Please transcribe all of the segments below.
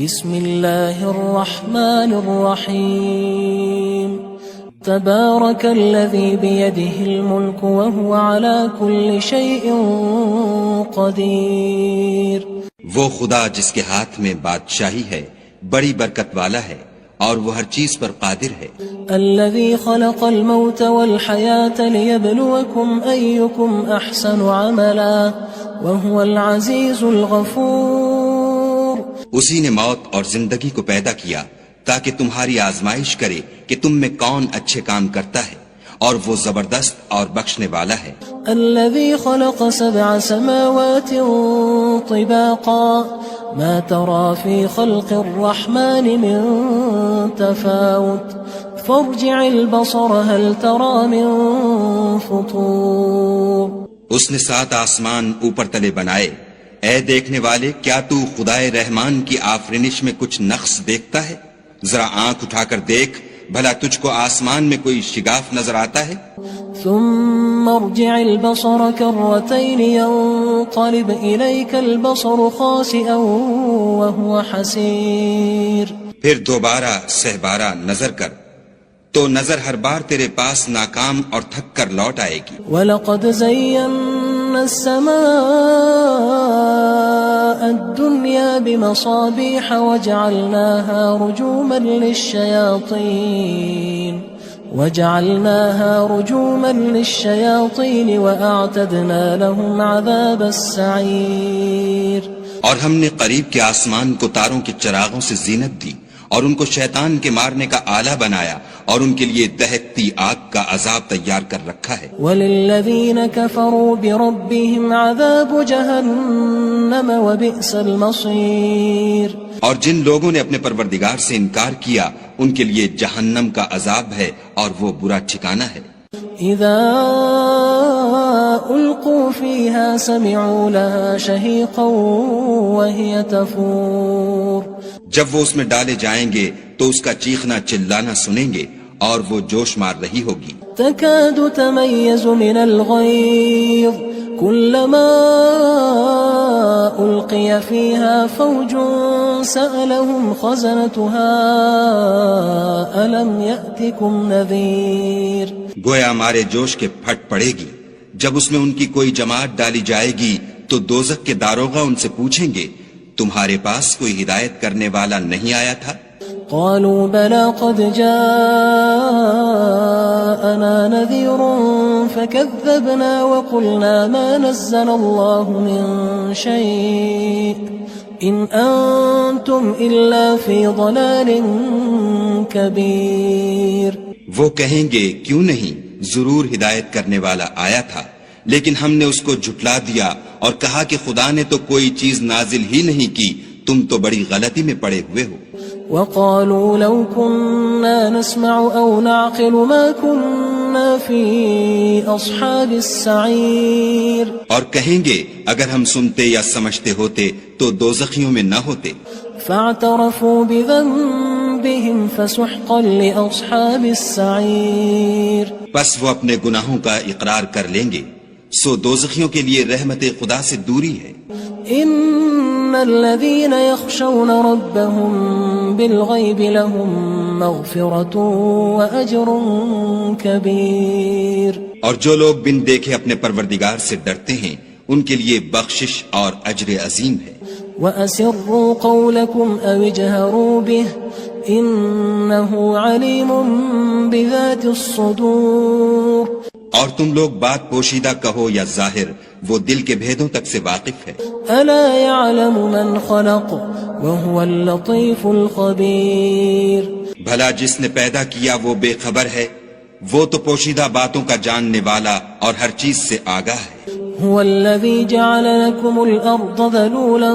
بسم اللہ الرحمن الرحیم تبارک الذی بیدہ الملک وہو علی کل شیء قدیر۔ وہ خدا جس کے ہاتھ میں بادشاہی ہے بڑی برکت والا ہے اور وہ ہر چیز پر قادر ہے۔ الذی خلق الموت والحیاة لیبلوکم ایکم احسن عملا وہو العزیز الغفور۔ اسی نے موت اور زندگی کو پیدا کیا تاکہ تمہاری آزمائش کرے کہ تم میں کون اچھے کام کرتا ہے، اور وہ زبردست اور بخشنے والا ہے۔ الذي خلق 7 سماوات طباقا ما ترى في خلق الرحمن من تفاوت فارجع البصر هل ترى من فطور۔ اس نے 7 آسمان اوپر تلے بنائے، اے دیکھنے والے کیا تو خدائے رحمان کی آفرینش میں کچھ نقص دیکھتا ہے؟ ذرا آنکھ اٹھا کر دیکھ، بھلا تجھ کو آسمان میں کوئی شگاف نظر آتا ہے؟ ثم ارجع البصر كرتين ينقلب إليك البصر خاسئا وهو حسير۔ پھر دوبارہ سہبارہ نظر کر تو نظر ہر بار تیرے پاس ناکام اور تھک کر لوٹ آئے گی۔ وَلَقَدْ زَيَّنَّا السَّمَاءَ الدُّنْيَا بِمَصَابِيحَ وَجَعَلْنَاهَا رُجُومًا لِلشَّيَاطِينِ وَأَعْتَدْنَا لَهُمْ عَذَابَ السَّعِيرِ۔ اور ہم نے قریب کے آسمان کو تاروں کے چراغوں سے زینت دی اور ان کو شیطان کے مارنے کا آلہ بنایا، اور ان کے لیے دہکتی آگ کا عذاب تیار کر رکھا ہے۔ وَلِلَّذِينَ كَفَرُوا بِرَبِّهِمْ عَذَابُ جَهَنَّمَ وَبِئْسَ الْمَصِيرُ۔ اور جن لوگوں نے اپنے پروردگار سے انکار کیا ان کے لیے جہنم کا عذاب ہے اور وہ برا ٹھکانہ ہے۔ اذا القوا فيها سمعوا لها شهيقا وهي تفور۔ جب وہ اس میں ڈالے جائیں گے تو اس کا چیخنا چلانا سنیں گے اور وہ جوش مار رہی ہوگی۔ تكاد تميز من الغيظ كلما ألقي فيها فوج سألهم خزنتها ألم يأتكم نذير۔ گویا مارے جوش کے پھٹ پڑے گی۔ جب اس میں ان کی کوئی جماعت ڈالی جائے گی تو دوزخ کے داروغہ ان سے پوچھیں گے تمہارے پاس کوئی ہدایت کرنے والا نہیں آیا تھا؟ قالوا بلى قد جاءنا نذير فكذبنا وقلنا ما نزل الله من شيء إن أنتم إلا في ضلال كبير۔ وہ کہیں گے کیوں نہیں، ضرور ہدایت کرنے والا آیا تھا، لیکن ہم نے اس کو جھٹلا دیا اور کہا کہ خدا نے تو کوئی چیز نازل ہی نہیں کی، تم تو بڑی غلطی میں پڑے ہوئے ہو۔ وقالوا لو كنا نسمع أو نعقل ما كنا في أصحاب السعير۔ اور کہیں گے اگر ہم سنتے یا سمجھتے ہوتے تو دوزخیوں میں نہ ہوتے۔ فاعترفوا بذنبهم فسحقا لأصحاب السعير۔ پس وہ اپنے گناہوں کا اقرار کر لیں گے، سو دوزخیوں کے لیے رحمت خدا سے دوری ہے۔ ان الذين يخشون ربهم بالغيب لهم مغفرة واجر كبير۔ اور جو لوگ بن دیکھے اپنے پروردگار سے ڈرتے ہیں ان کے لیے بخشش اور اجر عظیم ہے۔ وَأَسِرُّوا قَوْلَكُمْ أَوِ اجْهَرُوا بِهِ إِنَّهُ عَلِيمٌ بِذَاتِ الصُّدُورِ۔ اور تم لوگ بات پوشیدہ کہو یا ظاہر، وہ دل کے بھیدوں تک سے واقف ہے۔ أَلَا يَعْلَمُ مَنْ خَلَقَ وَهُوَ اللَّطِيفُ الْخَبِيرُ۔ بھلا جس نے پیدا کیا وہ بے خبر ہے، وہ تو پوشیدہ باتوں کا جاننے والا اور ہر چیز سے آگاہ ہے۔ هو الذي جعل لكم الأرض ذلولا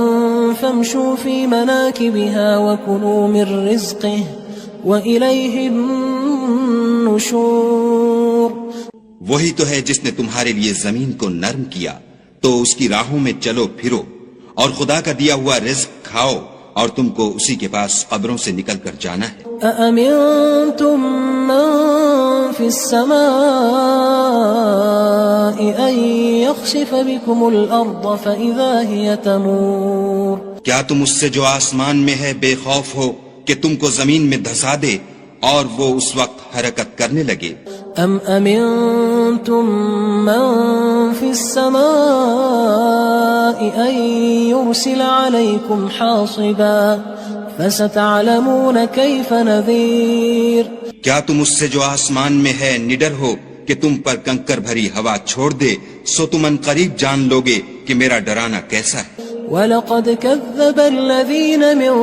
فامشوا في مناكبها وكلوا من رزقه وإليه النشور۔ وہی تو ہے جس نے تمہارے لیے زمین کو نرم کیا تو اس کی راہوں میں چلو پھرو اور خدا کا دیا ہوا رزق کھاؤ، اور تم کو اسی کے پاس قبروں سے نکل کر جانا ہے۔ أأمنتم من في السماء أن يخسف بكم الأرض فإذا هي تمور۔ کیا تم اس سے جو آسمان میں ہے بے خوف ہو کہ تم کو زمین میں دھسا دے اور وہ اس وقت حرکت کرنے لگے؟ ام امنتم من في السماء ان يرسل عليكم حاصبا فستعلمون كيف نذير کیا تم اس سے جو آسمان میں ہے نڈر ہو کہ تم پر کنکر بھری ہوا چھوڑ دے، سو تم ان قریب جان لوگے کہ میرا ڈرانا کیسا ہے۔ وَلَقَدْ كَذَّبَ الَّذِينَ مِن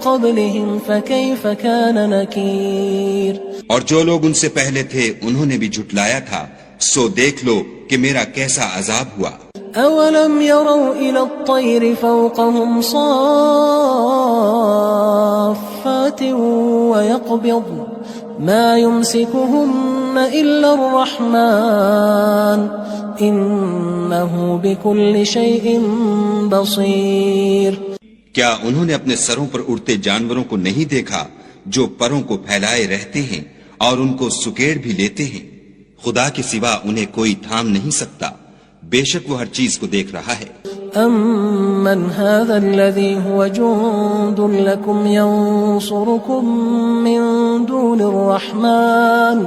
قَبْلِهِمْ فَكَيْفَ كَانَ نَكِيرٌ اور جو لوگ ان سے پہلے تھے انہوں نے بھی جھٹلایا تھا، سو دیکھ لو کہ میرا کیسا عذاب ہوا۔ أَوَلَمْ يَرَوْا إِلَى الطَّيْرِ فَوْقَهُمْ صَافَّاتٍ وَيَقْبِضْنَ مَا يُمْسِكُهُنَّ إِلَّا الرَّحْمَنُ إِنَّهُ بِكُلِّ شَيْءٍ بَصِيرٌ کیا انہوں نے اپنے سروں پر اڑتے جانوروں کو نہیں دیکھا جو پروں کو پھیلائے رہتے ہیں اور ان کو سکیڑ بھی لیتے ہیں؟ خدا کے سوا انہیں کوئی تھام نہیں سکتا، بے شک وہ ہر چیز کو دیکھ رہا ہے۔ أَمَّنْ هَذَا الَّذِي هُوَ جُندٌ لَكُمْ يَنصُرُكُم مِّن دُونِ الرَّحْمَنِ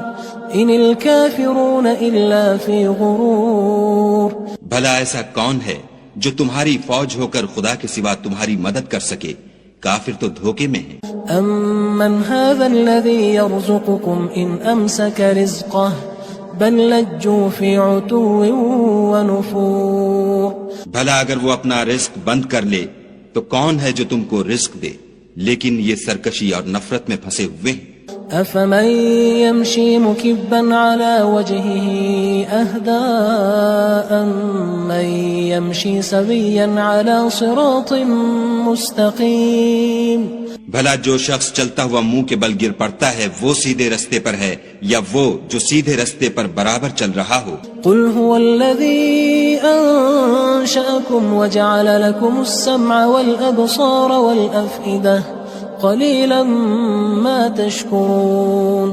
إِنِ الْكَافِرُونَ إِلَّا فِي غُرُورٍ بھلا ایسا کون ہے جو تمہاری فوج ہو کر خدا کے سوا تمہاری مدد کر سکے؟ کافر تو دھوکے میں ہیں۔ أَمَّنْ هَذَا الَّذِي يَرْزُقُكُمْ إِنْ أَمْسَكَ رِزْقَهُ بَلْ لَجُّوا فِي عُتُوٍّ وَنُفُورٍ بھلا اگر وہ اپنا رزق بند کر لے تو کون ہے جو تم کو رزق دے؟ لیکن یہ سرکشی اور نفرت میں پھنسے ہوئے ہیں۔ أَفَمَن يَمْشِي مُكِبًّا عَلَى وَجْهِهِ أَهْدَىٰ أَمَّن يَمْشِي سَوِيًّا عَلَى صِرَاطٍ مُّسْتَقِيمٍ بھلا جو شخص چلتا ہوا منہ کے بل گر پڑتا ہے وہ سیدھے رستے پر ہے یا وہ جو سیدھے رستے پر برابر چل رہا ہو؟ قُلْ هُوَ الَّذِي أَنشَأَكُمْ وَجَعَلَ لَكُمُ السَّمْعَ وَالْأَبْصَارَ وَالْأَفْئِدَةَ قَلِيلًا مَا تَشْكُرُونَ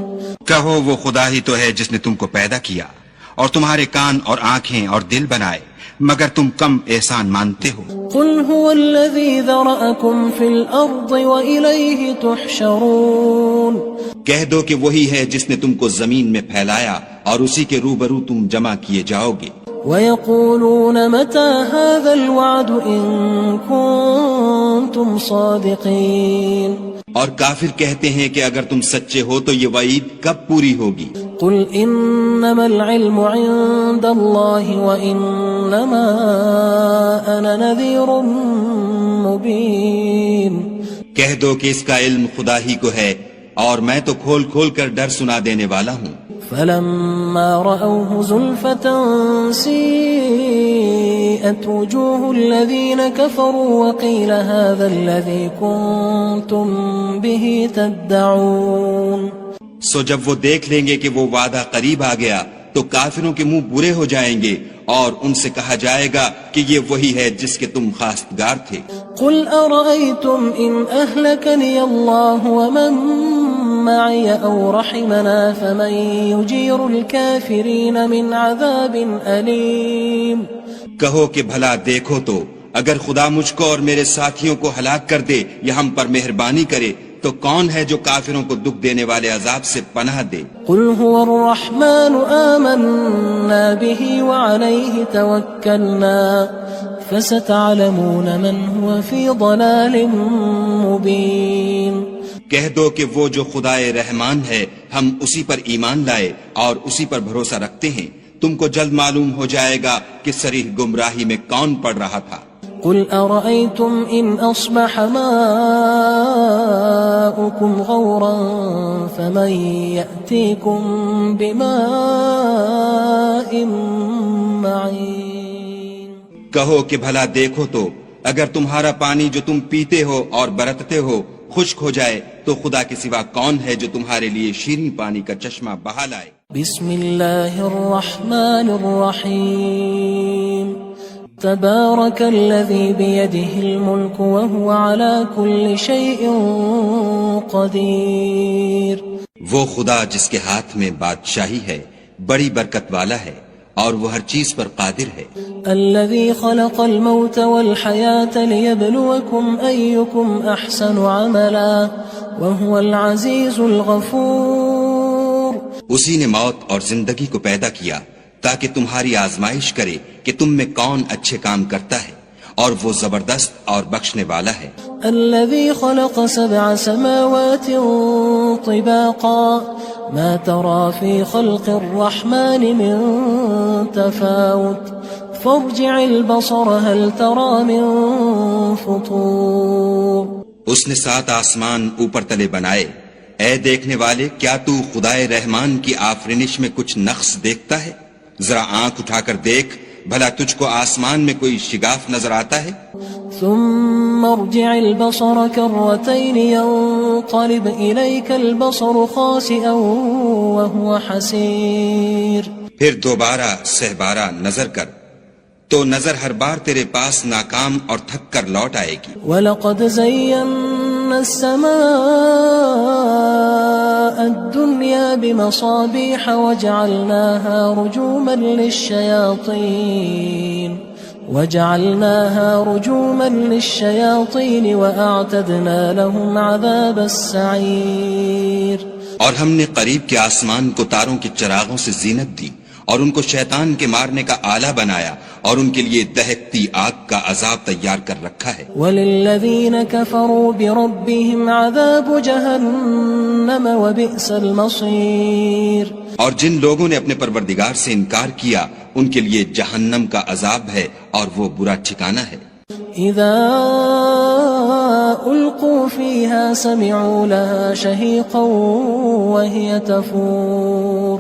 کہو وہ خدا ہی تو ہے جس نے تم کو پیدا کیا اور تمہارے کان اور آنکھیں اور دل بنائے، مگر تم کم احسان مانتے ہو۔ قُلْ هُوَ الَّذِي ذَرَأَكُمْ فِي الْأَرْضِ وَإِلَيْهِ تُحْشَرُونَ کہہ دو کہ وہی ہے جس نے تم کو زمین میں پھیلایا اور اسی کے روبرو تم جمع کیے جاؤ گے۔ وَيَقُولُونَ مَتَى هَذَا الْوَعْدُ إِن كُنتُمْ صَادِقِينَ اور کافر کہتے ہیں کہ اگر تم سچے ہو تو یہ وعید کب پوری ہوگی؟ قُلْ إِنَّمَا الْعِلْمُ عِندَ اللَّهِ وَإِنَّمَا أَنَا نَذِيرٌ مُّبِينٌ کہہ دو کہ اس کا علم خدا ہی کو ہے اور میں تو کھول کھول کر ڈر سنا دینے والا ہوں۔ فَلَمَّا رَأَوْهُ زُلْفَةً سِيئَتْ وُجُوهُ الَّذِينَ كَفَرُوا وَقِيلَ هَذَا الَّذِي كُنتُم بِهِ تَدَّعُونَ سو جب وہ دیکھ لیں گے کہ وہ وعدہ قریب آ گیا تو کافروں کے منہ برے ہو جائیں گے اور ان سے کہا جائے گا کہ یہ وہی ہے جس کے تم خواستگار تھے۔ قُلْ أَرَأَيْتُمْ إِنْ أَهْلَكَنِيَ اللَّهُ وَمَن مَّعِيَ أَوْ رَحِمَنَا فَمَن يُجِيرُ الْكَافِرِينَ مِنْ عَذَابٍ أَلِيمٍ کہو کہ بھلا دیکھو تو اگر خدا مجھ کو اور میرے ساتھیوں کو ہلاک کر دے یا ہم پر مہربانی کرے تو کون ہے جو کافروں کو دکھ دینے والے عذاب سے پناہ دے؟ قُلْ هُوَ الرَّحْمَنُ آمَنَّا بِهِ وَعَلَيْهِ تَوَكَّلْنَا فَسَتَعْلَمُونَ مَنْ هُوَ فِي ضَلَالٍ مُّبِينٍ کہہ دو کہ وہ جو خدائے رحمان ہے ہم اسی پر ایمان لائے اور اسی پر بھروسہ رکھتے ہیں، تم کو جلد معلوم ہو جائے گا کہ صریح گمراہی میں کون پڑ رہا تھا۔ قُلْ أَرَأَيْتُمْ إِنْ أَصْبَحَ مَاؤُكُمْ غَوْرًا فَمَن يَأْتِيكُم بِمَاءٍ مَّعِينٍ کہو کہ بھلا دیکھو تو اگر تمہارا پانی جو تم پیتے ہو اور برتتے ہو خشک ہو جائے تو خدا کے سوا کون ہے جو تمہارے لیے شیریں پانی کا چشمہ بہا لائے؟ بسم اللہ الرحمن الرحیم تبارک الذی بیدہ الملک وهو على كل شیء قدیر۔ وہ خدا جس کے ہاتھ میں بادشاہی ہے بڑی برکت والا ہے اور وہ ہر چیز پر قادر ہے. الذي خلق الموت والحياة ليبلوكم أيكم أحسن عملا وهو العزيز الغفور. اسی نے موت اور زندگی کو پیدا کیا تاکہ تمہاری آزمائش کرے کہ تم میں کون اچھے کام کرتا ہے، اور وہ زبردست اور بخشنے والا ہے. الذي خلق 7 سماوات طباقا ما ترى في خلق الرحمن من تفاوت فارجع البصر هل ترى من فطور. اس نے 7 آسمان اوپر تلے بنائے. اے دیکھنے والے، کیا تو خدائے رحمان کی آفرینش میں کچھ نقص دیکھتا ہے؟ ذرا آنکھ اٹھا کر دیکھ، بھلا تجھ کو آسمان میں کوئی شگاف نظر آتا ہے؟ ثم ارجع البصر كرتين ينقلب إليك البصر خاسئا وهو حسير. پھر دوبارہ سہبارہ نظر کر تو نظر ہر بار تیرے پاس ناکام اور تھک کر لوٹ آئے گی. وَلَقَدْ زَيَّنَّا السَّمَاءَ الدُّنْيَا بِمَصَابِيحَ وَجَعَلْنَاهَا رُجُومًا لِلشَّيَاطِينِ وَأَعْتَدْنَا لَهُمْ عَذَابَ السَّعِيرِ. اور ہم نے قریب کے آسمان کو تاروں کے چراغوں سے زینت دی اور ان کو شیطان کے مارنے کا آلہ بنایا، اور ان کے لیے دہکتی آگ کا عذاب تیار کر رکھا ہے. وَلِلَّذِينَ كَفَرُوا بِرَبِّهِمْ عَذَابُ جَهَنَّمَ وَبِئْسَ الْمَصِيرُ. اور جن لوگوں نے اپنے پروردگار سے انکار کیا ان کے لیے جہنم کا عذاب ہے، اور وہ برا ٹھکانہ ہے. اذا القوا فيها سمعوا لها شهيقا وهي تفور.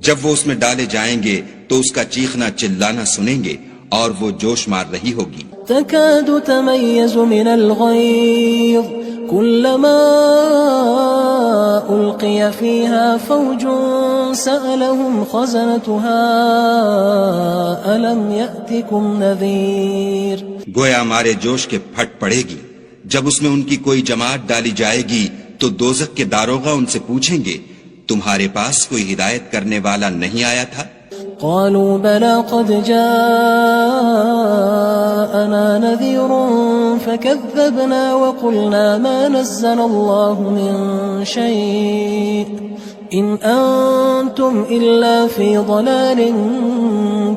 جب وہ اس میں ڈالے جائیں گے تو اس کا چیخنا چلانا سنیں گے، اور وہ جوش مار رہی ہوگی. تكاد تميز من الغيظ كلما ألقي فيها فوج سألهم خزنتها ألم يأتكم نذير. گویا مارے جوش کے پھٹ پڑے گی. جب اس میں ان کی کوئی جماعت ڈالی جائے گی تو دوزخ کے داروغہ ان سے پوچھیں گے، تمہارے پاس کوئی ہدایت کرنے والا نہیں آیا تھا؟ قالوا بلى قد جاءنا نذير فكذبنا وقلنا ما نزل الله من شيء إن أنتم إلا في ضلال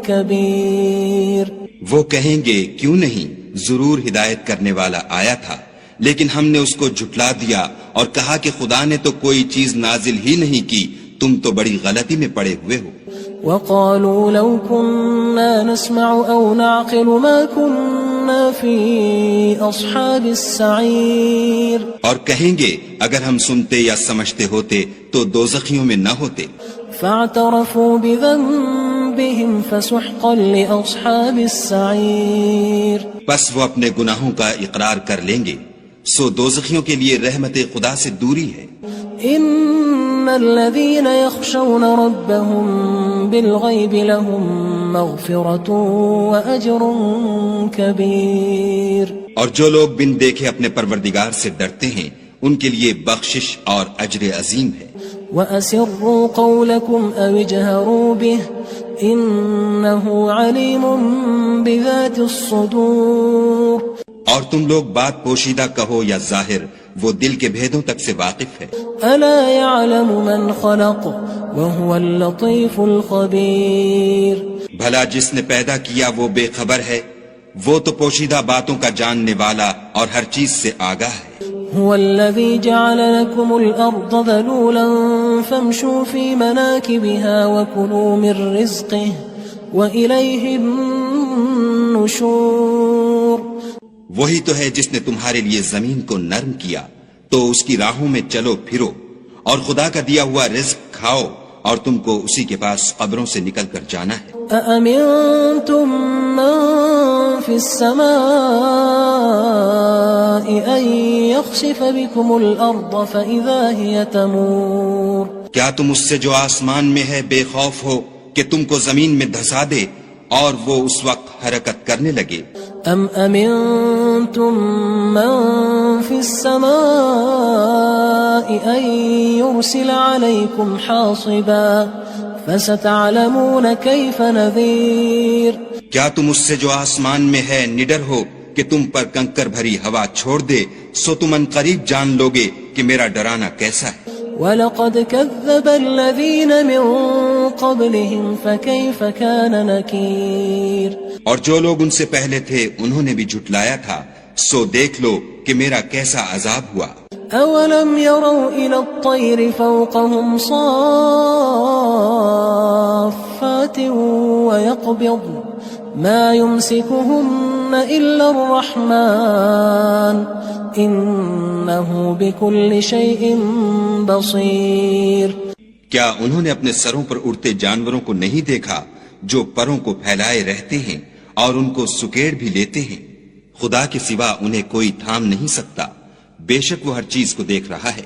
كبير. وہ کہیں گے کیوں نہیں، ضرور ہدایت کرنے والا آیا تھا، لیکن ہم نے اس کو جھٹلا دیا اور کہا کہ خدا نے تو کوئی چیز نازل ہی نہیں کی، تم تو بڑی غلطی میں پڑے ہوئے ہو. وقالوا لو كنا نسمع أو نعقل ما كنا في أصحاب السعير. اور کہیں گے اگر ہم سنتے یا سمجھتے ہوتے تو دوزخیوں میں نہ ہوتے. فاعترفوا بذنبهم فسحقا لأصحاب السعير. بس وہ اپنے گناہوں کا اقرار کر لیں گے، سو دوزخیوں کے لیے رحمت خدا سے دوری ہے. ان الذين يخشون ربهم بالغيب لهم مغفرة واجر كبير. اور جو لوگ بن دیکھے اپنے پروردگار سے ڈرتے ہیں ان کے لیے بخشش اور اجر عظیم ہے. وَأَسِرُّوا قَوْلَكُمْ أَوِ اجْهَرُوا بِهِ إِنَّهُ عَلِيمٌ بِذَاتِ الصُّدُورِ. اور تم لوگ بات پوشیدہ کہو یا ظاہر، وہ دل کے بھیدوں تک سے واقف ہے. أَلَا يَعْلَمُ مَنْ خَلَقَ وَهُوَ اللَّطِيفُ الْخَبِيرُ. بھلا جس نے پیدا کیا وہ بے خبر ہے، وہ تو پوشیدہ باتوں کا جاننے والا اور ہر چیز سے آگاہ ہے. هو الذي جعل لكم الأرض ذلولا فامشوا في مناكبها وكلوا من رزقه وإليه النشور. وہی تو ہے جس نے تمہارے لیے زمین کو نرم کیا تو اس کی راہوں میں چلو پھرو، اور خدا کا دیا ہوا رزق کھاؤ، اور تم کو اسی کے پاس قبروں سے نکل کر جانا ہے. أأمنتم من في السماء أن يخسف بكم الأرض فإذا هي تمور. کیا تم اس سے جو آسمان میں ہے بے خوف ہو کہ تم کو زمین میں دھسا دے اور وہ اس وقت حرکت کرنے لگے؟ أم أمنتم من في السماء أن يرسل عليكم حاصبا فستعلمون كيف نذير کیا تم اس سے جو آسمان میں ہے نڈر ہو کہ تم پر کنکر بھری ہوا چھوڑ دے، سو تم ان قریب جان لوگے کہ میرا ڈرانا کیسا ہے۔ وَلَقَدْ كَذَّبَ الَّذِينَ مِن قَبْلِهِمْ فَكَيْفَ كَانَ نَكِيرٌ اور جو لوگ ان سے پہلے تھے انہوں نے بھی جھٹلایا تھا، سو دیکھ لو کہ میرا کیسا عذاب ہوا۔ أَوَلَمْ يَرَوْا إِلَى الطَّيْرِ فَوْقَهُمْ صَافَّاتٍ وَيَقْبِضْنَ مَا يُمْسِكُهُنَّ إِلَّا الرَّحْمَنُ إِنَّهُ بِكُلِّ شَيْءٍ بَصِيرٌ کیا انہوں نے اپنے سروں پر اڑتے جانوروں کو نہیں دیکھا جو پروں کو پھیلائے رہتے ہیں اور ان کو سکیڑ بھی لیتے ہیں؟ خدا کے سوا انہیں کوئی تھام نہیں سکتا، بے شک وہ ہر چیز کو دیکھ رہا ہے۔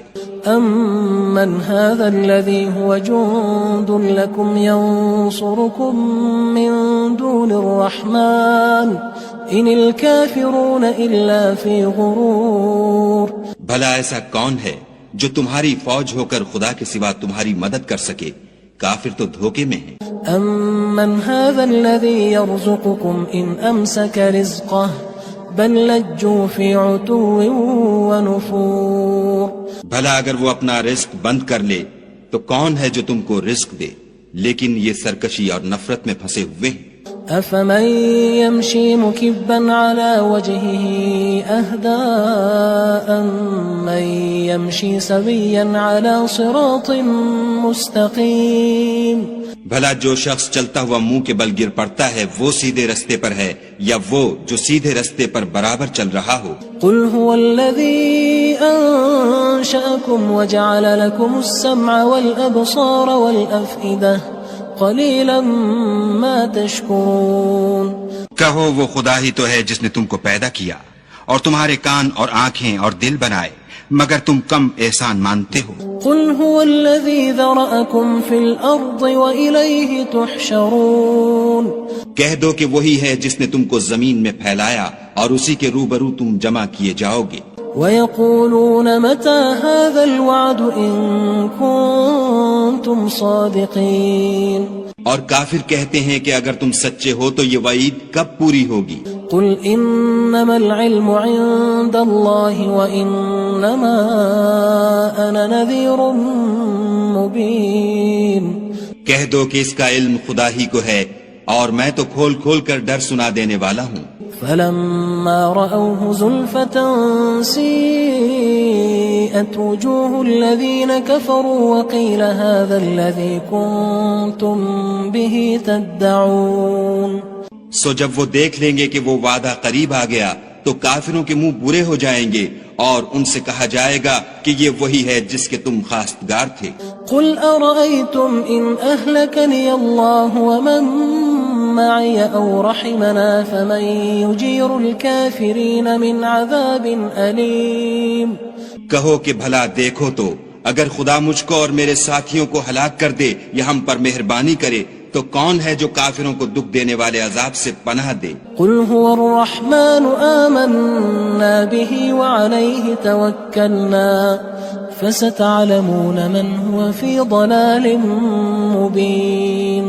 أَمَّنْ هَذَا الَّذِي هُوَ جُندٌ لَكُمْ يَنصُرُكُم مِّن دُونِ الرَّحْمَنِ إِنِ الْكَافِرُونَ إِلَّا فِي غُرُورٍ بھلا ایسا کون ہے جو تمہاری فوج ہو کر خدا کے سوا تمہاری مدد کر سکے؟ کافر تو دھوکے میں ہیں۔ أَمَّنْ هَذَا الَّذِي يَرْزُقُكُمْ إِنْ أَمْسَكَ رِزْقَهُ بَلْ لَجُّوا فِي عُتُوٍّ وَنُفُورٍ بھلا اگر وہ اپنا رزق بند کر لے تو کون ہے جو تم کو رزق دے؟ لیکن یہ سرکشی اور نفرت میں پھنسے ہوئے ہیں۔ أَفَمَن يَمْشِي مُكِبًّا عَلَى وَجْهِهِ أَهْدَىٰ أَمَّن يَمْشِي سَوِيًّا عَلَى صِرَاطٍ مُّسْتَقِيمٍ بھلا جو شخص چلتا ہوا منہ کے بل گر پڑتا ہے وہ سیدھے رستے پر ہے یا وہ جو سیدھے رستے پر برابر چل رہا ہو؟ قُلْ هُوَ الَّذِي أَنشَأَكُمْ وَجَعَلَ لَكُمُ السَّمْعَ وَالْأَبْصَارَ وَالْأَفْئِدَةَ قَلِيلًا مَا تَشْكُرُونَ کہو وہ خدا ہی تو ہے جس نے تم کو پیدا کیا اور تمہارے کان اور آنکھیں اور دل بنائے، مگر تم کم احسان مانتے ہو۔ قُلْ هُوَ الَّذِي ذَرَأَكُمْ فِي الْأَرْضِ وَإِلَيْهِ تُحْشَرُونَ کہہ دو کہ وہی ہے جس نے تم کو زمین میں پھیلایا اور اسی کے روبرو تم جمع کیے جاؤ گے۔ وَيَقُولُونَ مَتَى هَذَا الْوَعْدُ إِن كُنتُمْ صَادِقِينَ اور کافر کہتے ہیں کہ اگر تم سچے ہو تو یہ وعید کب پوری ہوگی؟ قُلْ إِنَّمَا الْعِلْمُ عِندَ اللَّهِ وَإِنَّمَا أَنَا نَذِيرٌ مُّبِينٌ کہہ دو کہ اس کا علم خدا ہی کو ہے اور میں تو کھول کھول کر ڈر سنا دینے والا ہوں۔ فَلَمَّا رَأَوْهُ زُلْفَةً سِيئَتْ وُجُوهُ الَّذِينَ كَفَرُوا وَقِيلَ هَذَا الَّذِي كُنتُم بِهِ تَدَّعُونَ سو جب وہ دیکھ لیں گے کہ وہ وعدہ قریب آ گیا تو کافروں کے منہ برے ہو جائیں گے اور ان سے کہا جائے گا کہ یہ وہی ہے جس کے تم خواستگار تھے۔ قُلْ أَرَأَيْتُمْ إِنْ أَهْلَكَنِيَ اللَّهُ وَمَن مَّعِيَ أَوْ رَحِمَنَا فَمَن يُجِيرُ الْكَافِرِينَ مِنْ عَذَابٍ أَلِيمٍ کہو کہ بھلا دیکھو تو اگر خدا مجھ کو اور میرے ساتھیوں کو ہلاک کر دے یا ہم پر مہربانی کرے تو کون ہے جو کافروں کو دکھ دینے والے عذاب سے پناہ دے؟ قُلْ هُوَ الرَّحْمَنُ آمَنَّا بِهِ وَعَلَيْهِ تَوَكَّلْنَا فَسَتَعْلَمُونَ مَنْ هُوَ فِي ضَلَالٍ مُّبِينٍ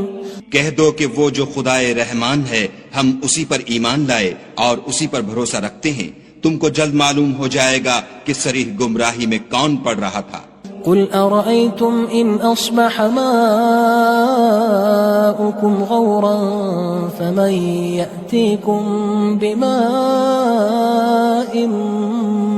کہہ دو کہ وہ جو خدائے رحمان ہے ہم اسی پر ایمان لائے اور اسی پر بھروسہ رکھتے ہیں، تم کو جلد معلوم ہو جائے گا کہ صریح گمراہی میں کون پڑ رہا تھا۔ قُلْ أَرَأَيْتُمْ إِنْ أَصْبَحَ مَاؤُكُمْ غَوْرًا فَمَن يَأْتِيكُم بِمَاءٍ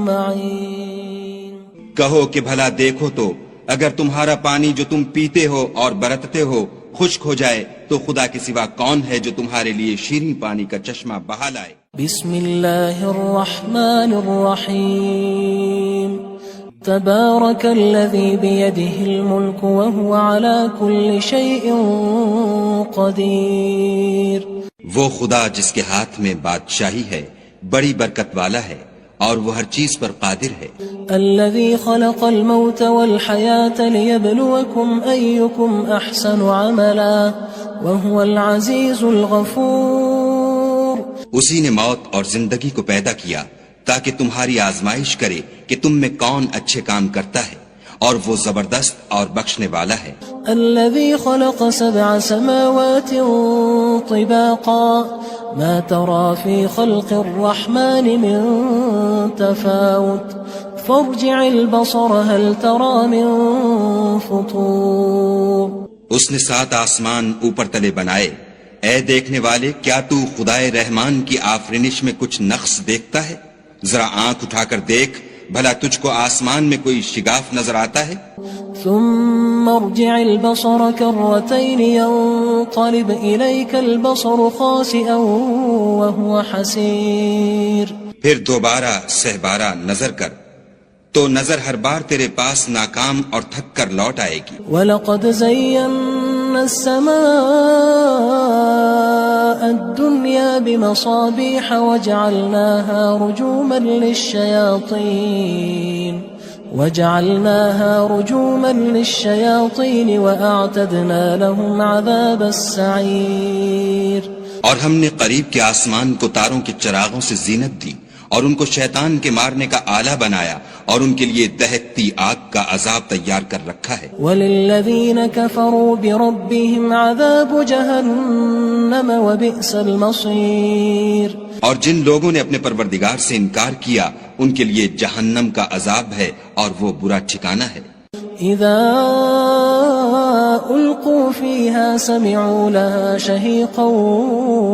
مَّعِينٍ کہو کہ بھلا دیکھو تو اگر تمہارا پانی جو تم پیتے ہو اور برتتے ہو خشک ہو جائے تو خدا کے سوا کون ہے جو تمہارے لیے شیریں پانی کا چشمہ بہا لائے؟ بسم اللہ الرحمن الرحیم تبارک الذی بیدہ الملک وهو على كل شیء قدیر وہ خدا جس کے ہاتھ میں بادشاہی ہے بڑی برکت والا ہے اور وہ ہر چیز پر قادر ہے۔ الذي خلق الموت والحياة ليبلوكم أيكم أحسن عملا وهو العزيز الغفور اسی نے موت اور زندگی کو پیدا کیا تاکہ تمہاری آزمائش کرے کہ تم میں کون اچھے کام کرتا ہے اور وہ زبردست اور بخشنے والا ہے۔ الذي خلق 7 سماوات طباقا ما ترى في خلق الرحمن من تفاوت فارجع البصر هل ترى من فطور. اس نے 7 آسمان اوپر تلے بنائے. اے دیکھنے والے، کیا تو خدائے رحمان کی آفرینش میں کچھ نقص دیکھتا ہے؟ ذرا آنکھ اٹھا کر دیکھ، بھلا تجھ کو آسمان میں کوئی شگاف نظر آتا ہے؟ ثم ارجع البصر كرتين ينقلب إليك البصر خاسئا وهو حسير. پھر دوبارہ سہبارہ نظر کر تو نظر ہر بار تیرے پاس ناکام اور تھک کر لوٹ آئے گی. وَلَقَدْ زَيَّنَّا السَّمَاءَ الدُّنْيَا بِمَصَابِيحَ وَجَعَلْنَاهَا رُجُومًا لِلشَّيَاطِينِ وَأَعْتَدْنَا لَهُمْ عَذَابَ السَّعِيرِ. اور ہم نے قریب کے آسمان کو تاروں کے چراغوں سے زینت دی اور ان کو شیطان کے مارنے کا آلہ بنایا اور ان کے لیے دہکتی آگ کا عذاب تیار کر رکھا ہے. وَلِلَّذِينَ كَفَرُوا بِرَبِّهِمْ عَذَابُ جَهَنَّمَ وَبِئْسَ الْمَصِيرُ. اور جن لوگوں نے اپنے پروردگار سے انکار کیا ان کے لیے جہنم کا عذاب ہے اور وہ برا ٹھکانہ ہے. اذا القوا فيها سمعوا لها شهيقا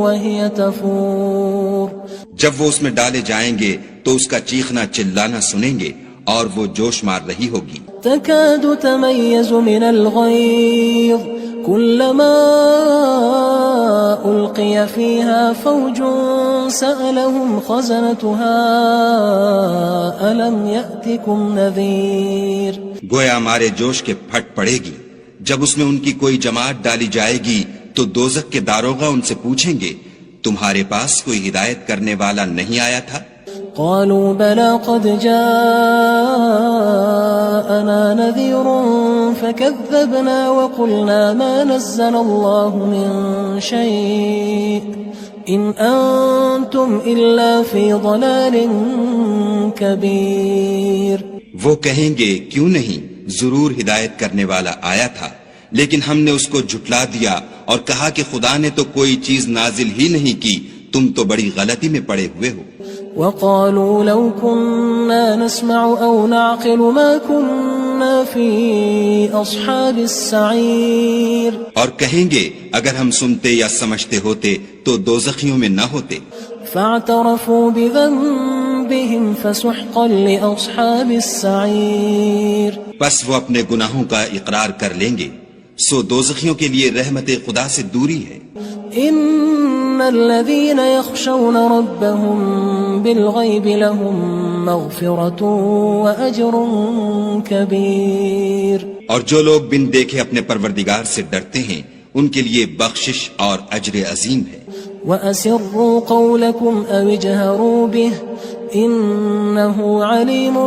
وهي تفور. جب وہ اس میں ڈالے جائیں گے تو اس کا چیخنا چلانا سنیں گے اور وہ جوش مار رہی ہوگی. تكاد تميز من الغيظ كلما ألقي فيها فوج سألهم خزنتها ألم يأتكم نذير. گویا مارے جوش کے پھٹ پڑے گی. جب اس میں ان کی کوئی جماعت ڈالی جائے گی تو دوزخ کے داروغہ ان سے پوچھیں گے تمہارے پاس کوئی ہدایت کرنے والا نہیں آیا تھا؟ قالوا بلى قد جاءنا نذير فكذبنا وقلنا ما نزل الله من شيء إن أنتم إلا في ضلال كبير. وہ کہیں گے کیوں نہیں، ضرور ہدایت کرنے والا آیا تھا، لیکن ہم نے اس کو جھٹلا دیا اور کہا کہ خدا نے تو کوئی چیز نازل ہی نہیں کی، تم تو بڑی غلطی میں پڑے ہوئے ہو. وقالوا لو كنا نسمع أو نعقل ما كنا في أصحاب السعير. اور کہیں گے اگر ہم سنتے یا سمجھتے ہوتے تو دوزخیوں میں نہ ہوتے. فاعترفوا بذنبهم فسحقا لأصحاب السعير. پس وہ اپنے گناہوں کا اقرار کر لیں گے، سو دوزخیوں کے لیے رحمت خدا سے دوری ہے. ان الذين يخشون ربهم بالغيب لهم مغفرة واجر كبير. اور جو لوگ بن دیکھے اپنے پروردگار سے ڈرتے ہیں ان کے لیے بخشش اور اجر عظیم ہے. وَأَسِرُّوا قَوْلَكُمْ أَوِ اجْهَرُوا بِهِ إِنَّهُ عَلِيمٌ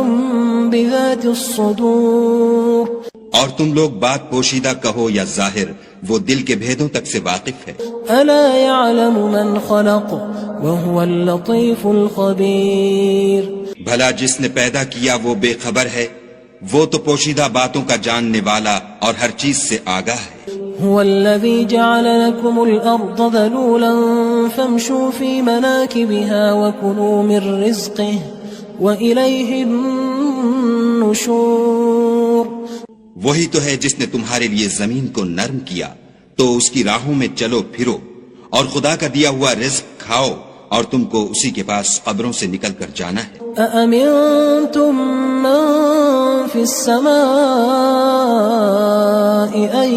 بِذَاتِ الصُّدُورِ. اور تم لوگ بات پوشیدہ کہو یا ظاہر، وہ دل کے بھیدوں تک سے واقف ہے. أَلَا يَعْلَمُ مَنْ خَلَقَ وَهُوَ اللَّطِيفُ الْخَبِيرُ. بھلا جس نے پیدا کیا وہ بے خبر ہے، وہ تو پوشیدہ باتوں کا جاننے والا اور ہر چیز سے آگاہ ہے. هو الذي جعل لكم الأرض ذلولا فامشوا في مناكبها وكلوا من رزقه وإليه النشور. وہی تو ہے جس نے تمہارے لیے زمین کو نرم کیا تو اس کی راہوں میں چلو پھرو اور خدا کا دیا ہوا رزق کھاؤ اور تم کو اسی کے پاس قبروں سے نکل کر جانا ہے. أأمنتم من في السماء أن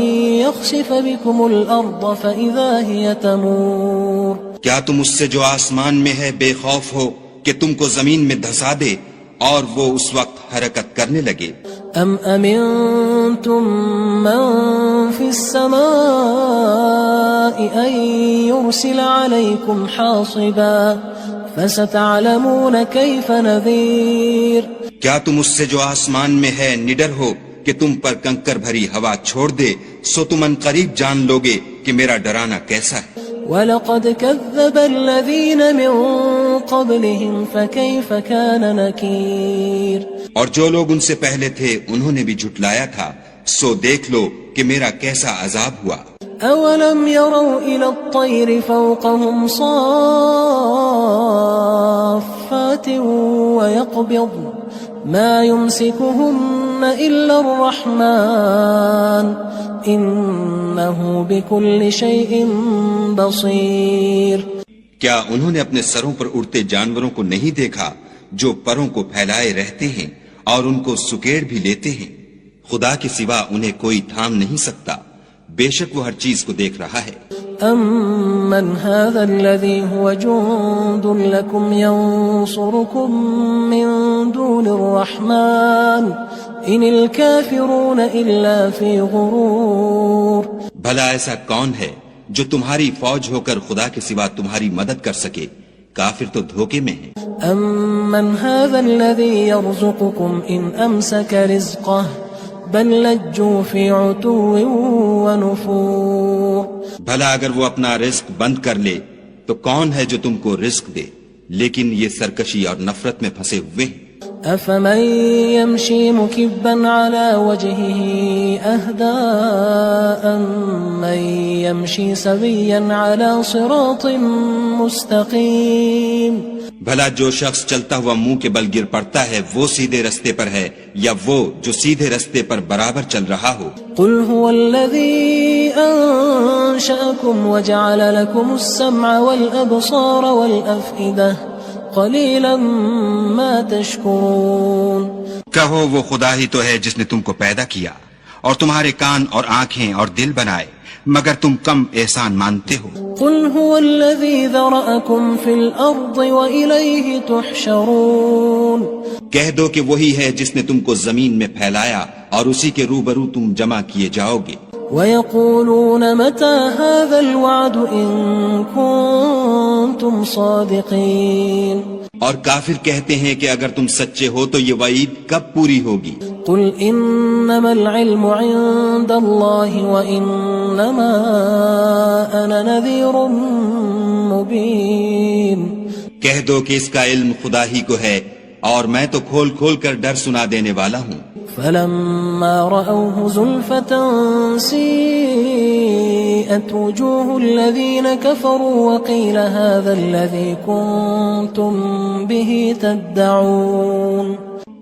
يخسف بكم الأرض فإذا هي تمور. کیا تم اس سے جو آسمان میں ہے بے خوف ہو کہ تم کو زمین میں دھسا دے اور وہ اس وقت حرکت کرنے لگے؟ أم أمنتم من في السماء أن يرسل عليكم حاصبا فستعلمون كيف نذير. کیا تم اس سے جو آسمان میں ہے نڈر ہو کہ تم پر کنکر بھری ہوا چھوڑ دے، سو تم ان قریب جان لوگے کہ میرا ڈرانا کیسا ہے. وَلَقَدْ كَذَّبَ الَّذِينَ مِن قَبْلِهِمْ فَكَيْفَ كَانَ نَكِيرٌ. اور جو لوگ ان سے پہلے تھے انہوں نے بھی جھٹلایا تھا، سو دیکھ لو کہ میرا کیسا عذاب ہوا۔ أولم يروا إلى الطير فوقهم صافات ويقبض ما يمسكهن إلا الرحمن إنه بكل شيء بصير۔ کیا انہوں نے اپنے سروں پر اڑتے جانوروں کو نہیں دیکھا جو پروں کو پھیلائے رہتے ہیں اور ان کو سکیڑ بھی لیتے ہیں؟ خدا کے سوا انہیں کوئی تھام نہیں سکتا، بے شک وہ ہر چیز کو دیکھ رہا ہے۔ أَمَّنْ هَذَا الَّذِي هُوَ جُندٌ لَكُمْ يَنصُرُكُم مِّن دُونِ الرَّحْمَنِ إِنِ الْكَافِرُونَ إِلَّا فِي غُرُورٍ۔ بھلا ایسا کون ہے جو تمہاری فوج ہو کر خدا کے سوا تمہاری مدد کر سکے؟ کافر تو دھوکے میں ہیں۔ أَمَّنْ هَذَا الَّذِي يَرْزُقُكُمْ إِنْ أَمْسَكَ رِزْقَهُ بل لجوا في عتو ونفور۔ بھلا اگر وہ اپنا رزق بند کر لے تو کون ہے جو تم کو رزق دے، لیکن یہ سرکشی اور نفرت میں پھنسے ہوئے ہیں۔ أفمن يمشي مكبا على وجهه أهدى أمن يمشي سويا على صراط مستقيم۔ بھلا جو شخص چلتا ہوا منہ کے بل گر پڑتا ہے وہ سیدھے رستے پر ہے یا وہ جو سیدھے رستے پر برابر چل رہا ہو؟ قل هو الذي أنشأكم وجعل لكم السمع والأبصار والأفئدة قلیلا ما تشکرون۔ کہو وہ خدا ہی تو ہے جس نے تم کو پیدا کیا اور تمہارے کان اور آنکھیں اور دل بنائے، مگر تم کم احسان مانتے ہو۔ قل هو الذي ذرأكم في الأرض وإليه تحشرون۔ کہہ دو کہ وہی ہے جس نے تم کو زمین میں پھیلایا اور اسی کے روبرو تم جمع کیے جاؤ گے۔ وَيَقُولُونَ مَتَى هَذَا الْوَعْدُ إِن كُنتُمْ صَادِقِينَ۔ اور کافر کہتے ہیں کہ اگر تم سچے ہو تو یہ وعید کب پوری ہوگی؟ قُلْ إِنَّمَا الْعِلْمُ عِندَ اللَّهِ وَإِنَّمَا أَنَا نَذِيرٌ مُبِينٌ۔ کہہ دو کہ اس کا علم خدا ہی کو ہے اور میں تو کھول کھول کر ڈر سنا دینے والا ہوں۔ فلما رأوه زلفة سيئت وجوه الذين كفروا وقيل هذا الذي كنتم به تدعون۔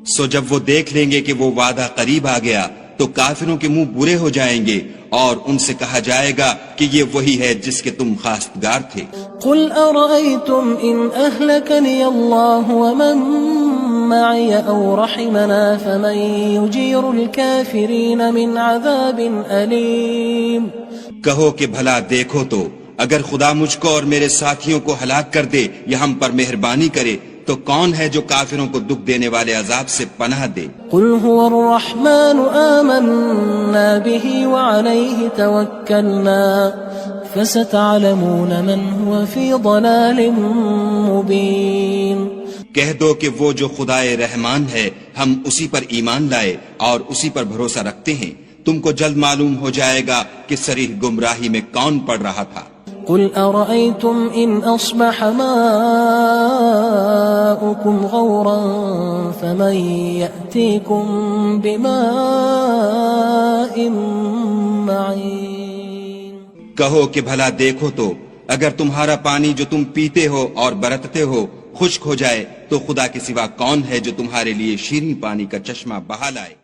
سو جب وہ دیکھ لیں گے کہ وہ وعدہ قریب آ گیا تو کافروں کے منہ برے ہو جائیں گے اور ان سے کہا جائے گا کہ یہ وہی ہے جس کے تم خواستگار تھے۔ قل أرأيتم إن أهلكني الله ومن معي أو رحمنا فمن يجير الكافرين من عذاب أليم۔ کہو کہ بھلا دیکھو تو اگر خدا مجھ کو اور میرے ساتھیوں کو ہلاک کر دے یا ہم پر مہربانی کرے تو کون ہے جو کافروں کو دکھ دینے والے عذاب سے پناہ دے؟ قل هو الرحمن آمنا به وعليه توكلنا فستعلمون من هو في ضلال مبين۔ کہہ دو کہ وہ جو خدائے رحمان ہے ہم اسی پر ایمان لائے اور اسی پر بھروسہ رکھتے ہیں، تم کو جلد معلوم ہو جائے گا کہ صریح گمراہی میں کون پڑ رہا تھا۔ قل أرأيتم إن أصبح ماؤكم غورا فمن يأتيكم بماء معين۔ کہو کہ بھلا دیکھو تو اگر تمہارا پانی جو تم پیتے ہو اور برتتے ہو خشک ہو جائے تو خدا کے سوا کون ہے جو تمہارے لیے شیریں پانی کا چشمہ بہا لائے؟